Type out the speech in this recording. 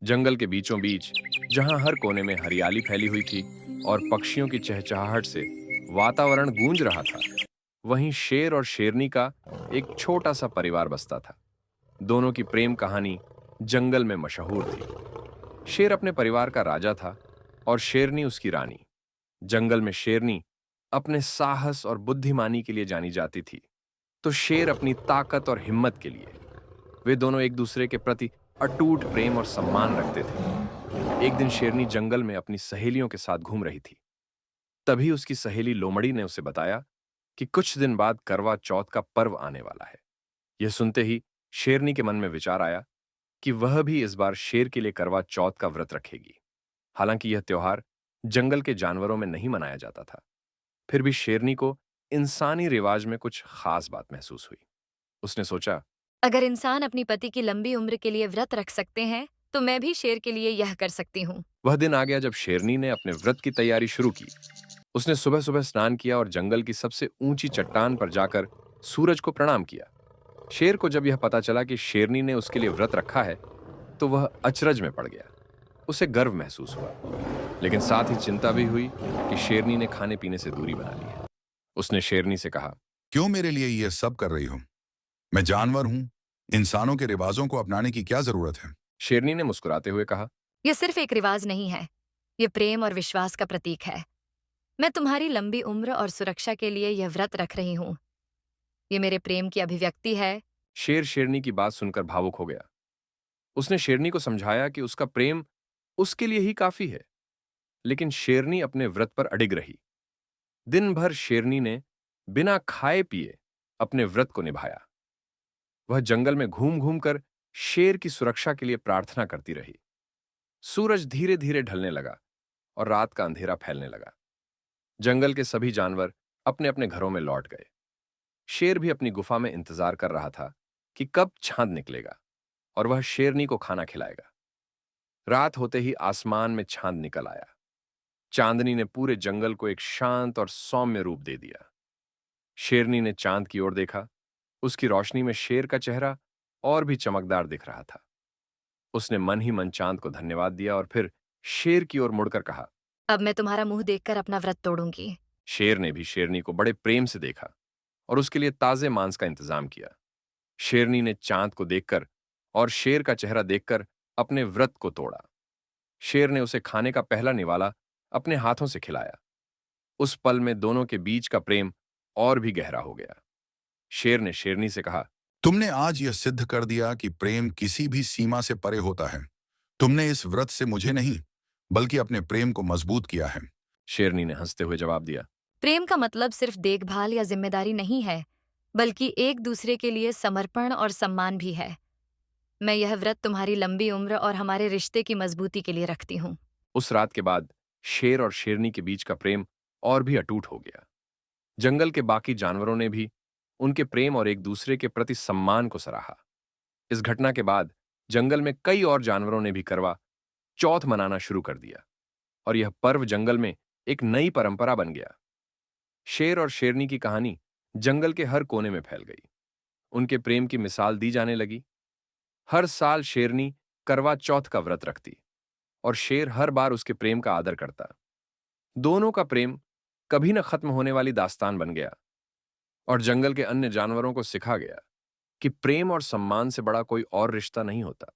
जंगल के बीचों बीच, जहां हर कोने में हरियाली फैली हुई थी और पक्षियों की चहचहाहट से वातावरण गूंज रहा था, वहीं शेर और शेरनी का एक छोटा सा परिवार बसता था। दोनों की प्रेम कहानी जंगल में मशहूर थी। शेर अपने परिवार का राजा था और शेरनी उसकी रानी। जंगल में शेरनी अपने साहस और बुद्धिमानी के लिए जानी जाती थी, तो शेर अपनी ताकत और हिम्मत के लिए। वे दोनों एक दूसरे के प्रति अटूट प्रेम और सम्मान रखते थे। एक दिन शेरनी जंगल में अपनी सहेलियों के साथ घूम रही थी। तभी उसकी सहेली लोमड़ी ने उसे बताया कि कुछ दिन बाद करवा चौथ का पर्व आने वाला है। यह सुनते ही शेरनी के मन में विचार आया कि वह भी इस बार शेर के लिए करवा चौथ का व्रत रखेगी। हालांकि यह त्योहार जंगल के जानवरों में नहीं मनाया जाता था, फिर भी शेरनी को इंसानी रिवाज में कुछ खास बात महसूस हुई। उसने सोचा, अगर इंसान अपनी पति की लंबी उम्र के लिए व्रत रख सकते हैं, तो मैं भी शेर के लिए यह कर सकती हूँ। वह दिन आ गया जब शेरनी ने अपने व्रत की तैयारी शुरू की। उसने सुबह सुबह स्नान किया और जंगल की सबसे ऊंची चट्टान पर जाकर सूरज को प्रणाम किया। शेर को जब यह पता चला कि शेरनी ने उसके लिए व्रत रखा है, तो वह अचरज में पड़ गया। उसे गर्व महसूस हुआ, लेकिन साथ ही चिंता भी हुई कि शेरनी ने खाने पीने से दूरी बना ली है। उसने शेरनी से कहा, क्यों मेरे लिए ये सब कर रही हो? मैं जानवर हूं। इंसानों के रिवाजों को अपनाने की क्या जरूरत है? शेरनी ने मुस्कुराते हुए कहा, यह सिर्फ एक रिवाज नहीं है, यह प्रेम और विश्वास का प्रतीक है। मैं तुम्हारी लंबी उम्र और सुरक्षा के लिए यह व्रत रख रही हूँ। ये मेरे प्रेम की अभिव्यक्ति है। शेर शेरनी की बात सुनकर भावुक हो गया। उसने शेरनी को समझाया कि उसका प्रेम उसके लिए ही काफी है, लेकिन शेरनी अपने व्रत पर अडिग रही। दिन भर शेरनी ने बिना खाए पिए अपने व्रत को निभाया। वह जंगल में घूम घूम कर शेर की सुरक्षा के लिए प्रार्थना करती रही। सूरज धीरे धीरे ढलने लगा और रात का अंधेरा फैलने लगा। जंगल के सभी जानवर अपने अपने घरों में लौट गए। शेर भी अपनी गुफा में इंतजार कर रहा था कि कब चांद निकलेगा और वह शेरनी को खाना खिलाएगा। रात होते ही आसमान में चांद निकल आया। चांदनी ने पूरे जंगल को एक शांत और सौम्य रूप दे दिया। शेरनी ने चांद की ओर देखा। उसकी रोशनी में शेर का चेहरा और भी चमकदार दिख रहा था। उसने मन ही मन चांद को धन्यवाद दिया और फिर शेर की ओर मुड़कर कहा। अब मैं तुम्हारा मुंह देखकर अपना व्रत तोड़ूंगी। शेर ने भी शेरनी को बड़े प्रेम से देखा और उसके लिए ताजे मांस का इंतजाम किया। शेरनी ने चांद को देखकर और शेर का चेहरा देखकर अपने व्रत को तोड़ा। शेर ने उसे खाने का पहला निवाला अपने हाथों से खिलाया। उस पल में दोनों के बीच का प्रेम और भी गहरा हो गया। शेर ने शेरनी से कहा, तुमने आज यह सिद्ध कर दिया कि प्रेम किसी भी सीमा से परे होता है। तुमने इस व्रत से मुझे नहीं, बल्कि अपने प्रेम को मजबूत किया है। शेरनी ने हंसते हुए जवाब दिया, प्रेम का मतलब सिर्फ देखभाल या जिम्मेदारी नहीं है, बल्कि एक दूसरे के लिए समर्पण और सम्मान भी है। मैं यह व्रत तुम्हारी लंबी उम्र और हमारे रिश्ते की मजबूती के लिए रखती हूँ। उस रात के बाद शेर और शेरनी के बीच का प्रेम और भी अटूट हो गया। जंगल के बाकी जानवरों ने भी उनके प्रेम और एक दूसरे के प्रति सम्मान को सराहा। इस घटना के बाद जंगल में कई और जानवरों ने भी करवा चौथ मनाना शुरू कर दिया और यह पर्व जंगल में एक नई परंपरा बन गया। शेर और शेरनी की कहानी जंगल के हर कोने में फैल गई। उनके प्रेम की मिसाल दी जाने लगी। हर साल शेरनी करवा चौथ का व्रत रखती और शेर हर बार उसके प्रेम का आदर करता। दोनों का प्रेम कभी न खत्म होने वाली दास्तान बन गया और जंगल के अन्य जानवरों को सिखा गया कि प्रेम और सम्मान से बड़ा कोई और रिश्ता नहीं होता।